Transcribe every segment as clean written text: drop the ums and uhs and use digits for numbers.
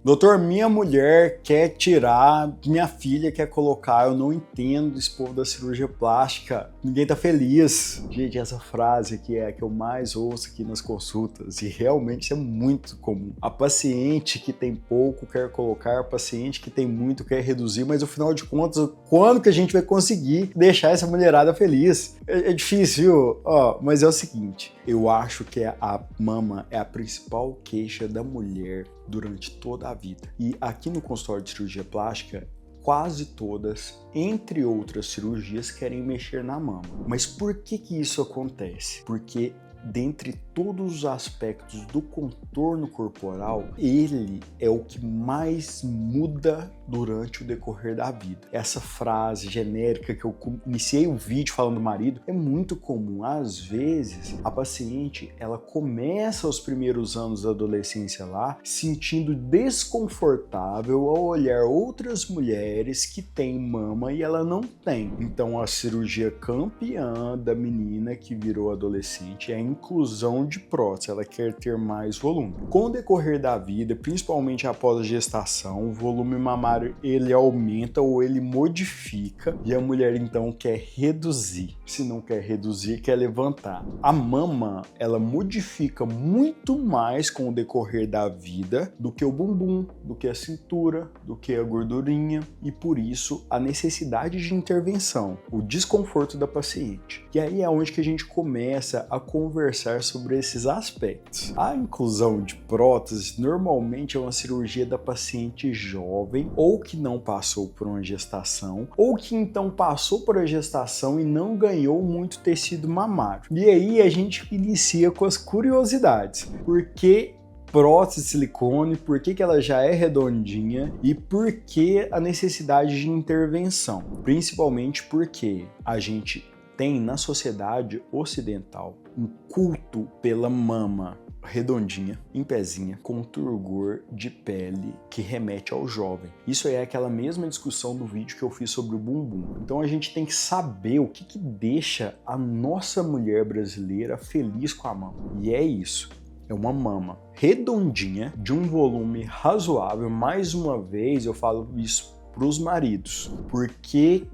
Doutor, minha mulher quer tirar, minha filha quer colocar, eu não entendo esse povo da cirurgia plástica, ninguém tá feliz. Gente, essa frase aqui é a que eu mais ouço aqui nas consultas e realmente isso é muito comum. A paciente que tem pouco quer colocar, a paciente que tem muito quer reduzir, mas no final de contas, quando que a gente vai conseguir deixar essa mulherada feliz? É difícil, viu? Mas é o seguinte, eu acho que a mama é a principal queixa da mulher durante toda a vida. E aqui no consultório de cirurgia plástica, quase todas, entre outras cirurgias, querem mexer na mama. Mas por que isso acontece? Porque dentre todos os aspectos do contorno corporal, ele é o que mais muda durante o decorrer da vida. Essa frase genérica que eu iniciei o vídeo falando do marido é muito comum. Às vezes, a paciente, ela começa os primeiros anos da adolescência lá, sentindo desconfortável ao olhar outras mulheres que têm mama e ela não tem. Então, a cirurgia campeã da menina que virou adolescente é a inclusão de prótese, ela quer ter mais volume. Com o decorrer da vida, principalmente após a gestação, o volume mamário ele aumenta ou ele modifica e a mulher então quer reduzir. Se não quer reduzir, quer levantar. A mama, ela modifica muito mais com o decorrer da vida do que o bumbum, do que a cintura, do que a gordurinha e por isso a necessidade de intervenção, o desconforto da paciente. E aí é onde que a gente começa a conversar sobre esses aspectos. A inclusão de próteses normalmente é uma cirurgia da paciente jovem ou que não passou por uma gestação ou que então passou por a gestação e não ganhou muito tecido mamário. E aí a gente inicia com as curiosidades. Por que prótese de silicone, por que ela já é redondinha e por que a necessidade de intervenção? Principalmente porque a gente tem na sociedade ocidental um culto pela mama redondinha, em pezinha, com turgor de pele que remete ao jovem. Isso é aquela mesma discussão do vídeo que eu fiz sobre o bumbum. Então a gente tem que saber o que deixa a nossa mulher brasileira feliz com a mama. E é isso. É uma mama redondinha, de um volume razoável. Mais uma vez eu falo isso para os maridos. Por que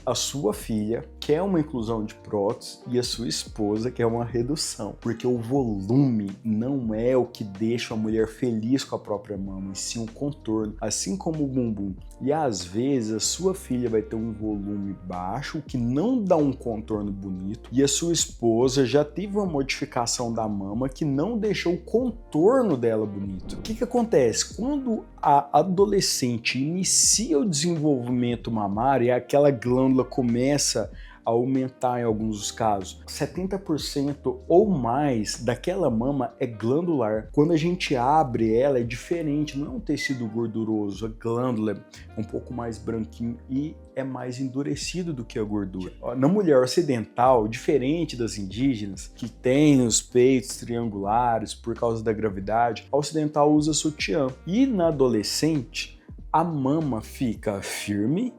a sua filha quer uma inclusão de prótese e a sua esposa quer uma redução? Porque o volume não é o que deixa a mulher feliz com a própria mama, e sim o contorno, assim como o bumbum. E às vezes a sua filha vai ter um volume baixo, que não dá um contorno bonito, e a sua esposa já teve uma modificação da mama que não deixou o contorno dela bonito. O que acontece? Quando a adolescente inicia o desenvolvimento mamário e aquela glândula começa a aumentar em alguns dos casos, 70% ou mais daquela mama é glandular. Quando a gente abre ela é diferente, não é um tecido gorduroso, a glândula é um pouco mais branquinho e é mais endurecido do que a gordura. Na mulher ocidental, diferente das indígenas, que tem os peitos triangulares por causa da gravidade, a ocidental usa sutiã. E na adolescente, a mama fica firme,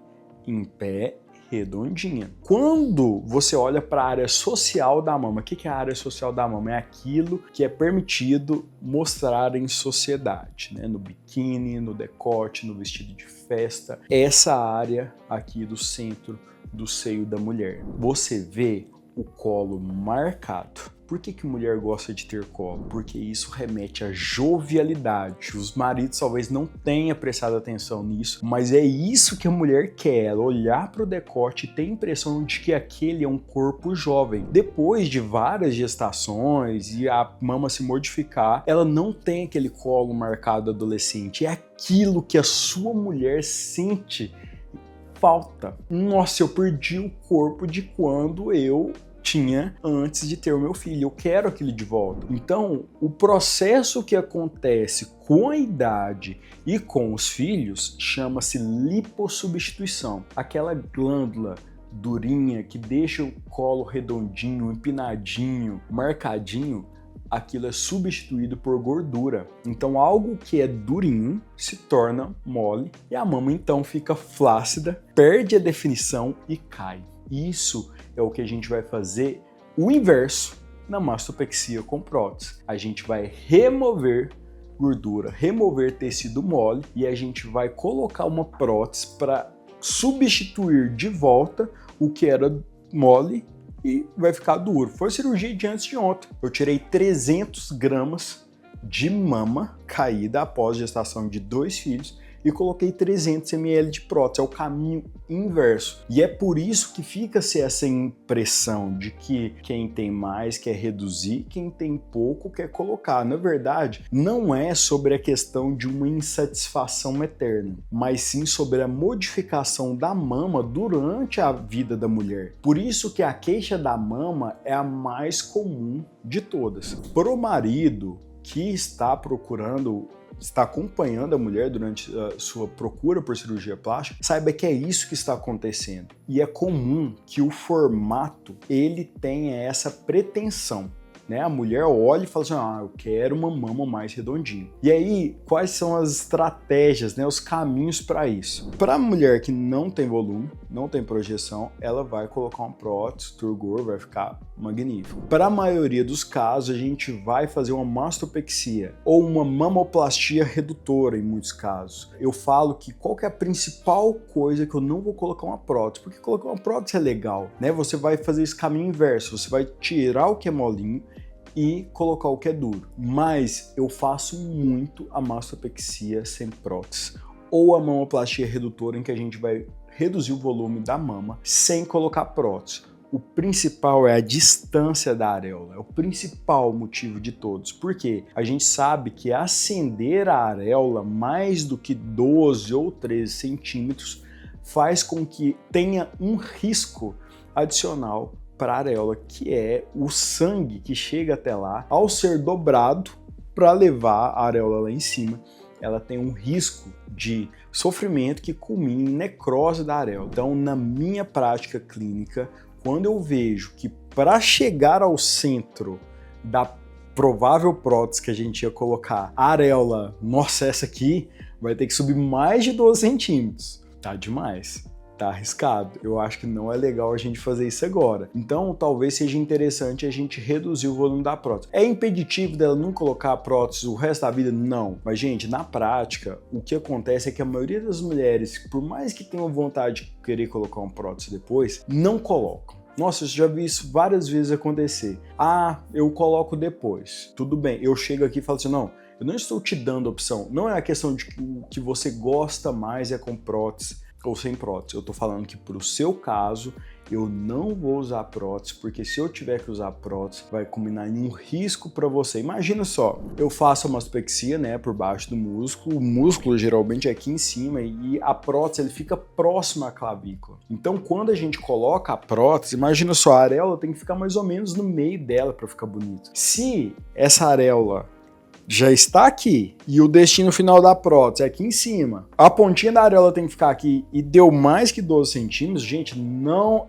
em pé, redondinha. Quando você olha para a área social da mama, o que é a área social da mama? É aquilo que é permitido mostrar em sociedade, né? No biquíni, no decote, no vestido de festa. Essa área aqui do centro do seio da mulher. Você vê o colo marcado. Por que mulher gosta de ter colo? Porque isso remete à jovialidade. Os maridos talvez não tenham prestado atenção nisso, mas é isso que a mulher quer. Ela olhar para o decote e ter a impressão de que aquele é um corpo jovem. Depois de várias gestações e a mama se modificar, ela não tem aquele colo marcado adolescente. É aquilo que a sua mulher sente falta. Nossa, eu perdi o corpo de quando eu tinha antes de ter o meu filho, eu quero aquilo de volta. Então, o processo que acontece com a idade e com os filhos chama-se lipossubstituição. Aquela glândula durinha que deixa o colo redondinho, empinadinho, marcadinho, aquilo é substituído por gordura. Então algo que é durinho se torna mole e a mama então fica flácida, perde a definição e cai. Isso é o que a gente vai fazer o inverso na mastopexia com prótese. A gente vai remover gordura, remover tecido mole e a gente vai colocar uma prótese para substituir de volta o que era mole e vai ficar duro. Foi cirurgia de antes de ontem. Eu tirei 300 gramas de mama caída após gestação de 2 filhos e coloquei 300 ml de prótese. É o caminho inverso. E é por isso que fica-se essa impressão de que quem tem mais quer reduzir, quem tem pouco quer colocar. Na verdade, não é sobre a questão de uma insatisfação eterna, mas sim sobre a modificação da mama durante a vida da mulher. Por isso que a queixa da mama é a mais comum de todas. Para o marido que está acompanhando a mulher durante a sua procura por cirurgia plástica, saiba que é isso que está acontecendo. E é comum que o formato ele tenha essa pretensão, né? A mulher olha e fala assim, eu quero uma mama mais redondinha. E aí, quais são as estratégias, né? Os caminhos para isso? Para a mulher que não tem volume, não tem projeção, ela vai colocar uma prótese, turgor, vai ficar magnífico. Para a maioria dos casos, a gente vai fazer uma mastopexia ou uma mamoplastia redutora em muitos casos. Eu falo que qual que é a principal coisa que eu não vou colocar uma prótese? Porque colocar uma prótese é legal, né? Você vai fazer esse caminho inverso, você vai tirar o que é molinho e colocar o que é duro. Mas eu faço muito a mastopexia sem prótese ou a mamoplastia redutora em que a gente vai reduzir o volume da mama sem colocar prótese. O principal é a distância da areola, é o principal motivo de todos, porque a gente sabe que acender a areola mais do que 12 ou 13 centímetros faz com que tenha um risco adicional para a areola, que é o sangue que chega até lá, ao ser dobrado para levar a areola lá em cima, ela tem um risco de sofrimento que culmina em necrose da areola. Então, na minha prática clínica, quando eu vejo que para chegar ao centro da provável prótese que a gente ia colocar, a areola, nossa, essa aqui vai ter que subir mais de 12 centímetros. Tá demais. Tá arriscado. Eu acho que não é legal a gente fazer isso agora. Então, talvez seja interessante a gente reduzir o volume da prótese. É impeditivo dela não colocar a prótese o resto da vida? Não. Mas, gente, na prática, o que acontece é que a maioria das mulheres, por mais que tenham vontade de querer colocar uma prótese depois, não colocam. Nossa, eu já vi isso várias vezes acontecer. Eu coloco depois. Tudo bem. Eu chego aqui e falo assim, não, eu não estou te dando opção. Não é a questão de que o que você gosta mais é com prótese ou sem prótese. Eu tô falando que pro seu caso, eu não vou usar prótese, porque se eu tiver que usar prótese, vai culminar em um risco para você. Imagina só, eu faço a mastopexia, né, por baixo do músculo, o músculo geralmente é aqui em cima e a prótese ele fica próximo à clavícula. Então, quando a gente coloca a prótese, imagina só, a areola tem que ficar mais ou menos no meio dela para ficar bonito. Se essa areola já está aqui e o destino final da prótese é aqui em cima, a pontinha da areola tem que ficar aqui e deu mais que 12 centímetros, gente, não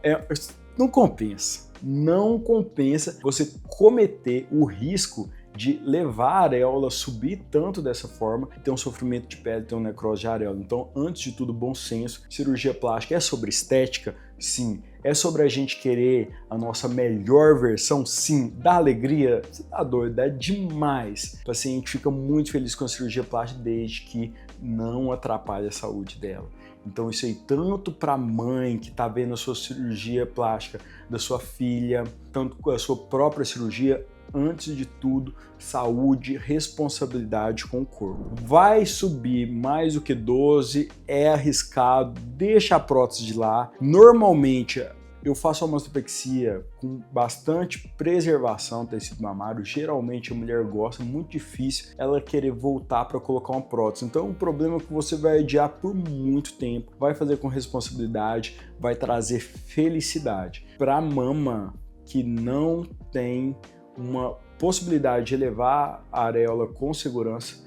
compensa. Não compensa você cometer o risco de levar a areola a subir tanto dessa forma, ter um sofrimento de pele, ter um necrose de areola. Então, antes de tudo, bom senso. Cirurgia plástica é sobre estética? Sim. É sobre a gente querer a nossa melhor versão? Sim. Dá alegria? Você tá doido, é demais. O paciente fica muito feliz com a cirurgia plástica desde que não atrapalhe a saúde dela. Então isso aí tanto para a mãe que está vendo a sua cirurgia plástica da sua filha, tanto com a sua própria cirurgia, antes de tudo, saúde, responsabilidade com o corpo. Vai subir mais do que 12, é arriscado, deixa a prótese de lá. Normalmente eu faço a mastopexia com bastante preservação do tecido mamário. Geralmente a mulher gosta, muito difícil ela querer voltar para colocar uma prótese. Então o problema é que você vai adiar por muito tempo, vai fazer com responsabilidade, vai trazer felicidade. Para a mama que não tem uma possibilidade de elevar a areola com segurança,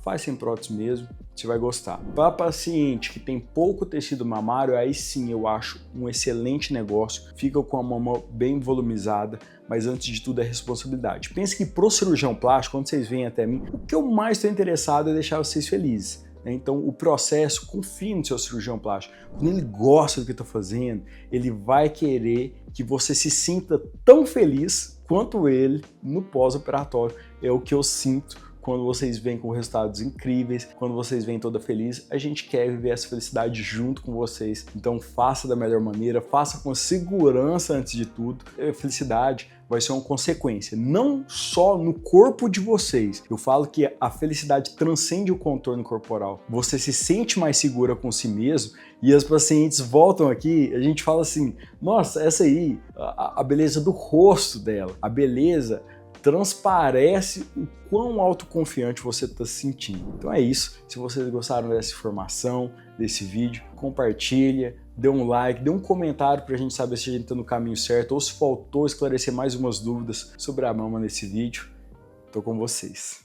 faz sem prótese mesmo, você vai gostar. Para paciente que tem pouco tecido mamário, aí sim eu acho um excelente negócio, fica com a mama bem volumizada, mas antes de tudo é responsabilidade. Pense que pro cirurgião plástico, quando vocês vêm até mim, o que eu mais estou interessado é deixar vocês felizes. Então o processo, confie no seu cirurgião plástico. Quando ele gosta do que está fazendo, ele vai querer que você se sinta tão feliz quanto ele no pós-operatório. É o que eu sinto quando vocês vêm com resultados incríveis, quando vocês vêm toda feliz, a gente quer viver essa felicidade junto com vocês. Então faça da melhor maneira, faça com segurança antes de tudo. A felicidade vai ser uma consequência, não só no corpo de vocês. Eu falo que a felicidade transcende o contorno corporal. Você se sente mais segura com si mesmo e as pacientes voltam aqui, a gente fala assim, nossa, essa aí, a beleza do rosto dela, a beleza transparece o quão autoconfiante você está se sentindo. Então é isso. Se vocês gostaram dessa informação, desse vídeo, compartilha, dê um like, dê um comentário para a gente saber se a gente está no caminho certo ou se faltou esclarecer mais umas dúvidas sobre a mama nesse vídeo. Estou com vocês.